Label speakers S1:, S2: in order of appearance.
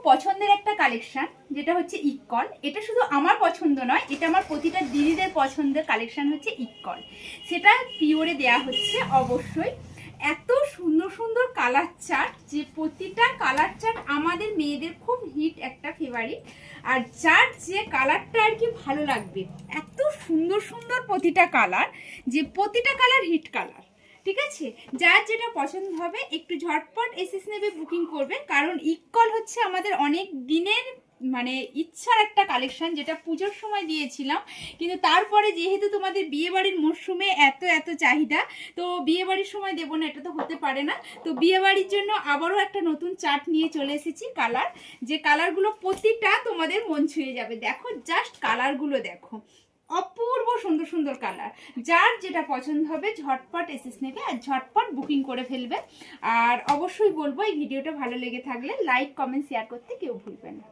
S1: পছন্দের একটা কালেকশন, যেটা হচ্ছে ইক্কল। এটা শুধু আমার পছন্দ নয়, এটা আমার প্রতিটা দিদিদের পছন্দের কালেকশন হচ্ছে ইক্কল। সেটা পিওরে দেয়া হচ্ছে অবশ্যই। এত সুন্দর সুন্দর কালার চার্ট, যে প্রতিটা কালার চার্ট আমাদের মেয়েদের খুব হিট একটা ফেভারিট। আর যার যে কালারটা আর কি ভালো লাগবে, এত সুন্দর সুন্দর প্রতিটা কালার, যে প্রতিটা কালার হিট কালার। ঠিক আছে, যার যেটা পছন্দ হবে একটু ঝটপট এসএস নেবে, বুকিং করবে। কারণ ইক্কল হচ্ছে আমাদের অনেক দিনের মানে ইচ্ছার একটা কালেকশন, যেটা পুজোর সময় দিয়েছিলাম, কিন্তু তারপরে যেহেতু তোমাদের বিয়েবাড়ির মরশুমে এত এত চাহিদা, তো বিয়েবাড়ির সময় দেবো না, এটা তো হতে পারে না। তো বিয়েবাড়ির জন্য আবারও একটা নতুন চার্ট নিয়ে চলে এসেছি কালার, যে কালারগুলো প্রতিটা তোমাদের মন ছুঁয়ে যাবে। দেখো জাস্ট কালারগুলো দেখো, অপূর্ব সুন্দর সুন্দর কালার। যার যেটা পছন্দ হবে ঝটপট এসএস নেবে আর ঝটপট বুকিং করে ফেলবে। আর অবশ্যই বলবো, এই ভিডিওটা ভালো লেগে থাকলে লাইক কমেন্ট শেয়ার করতে কেউ ভুলবে না।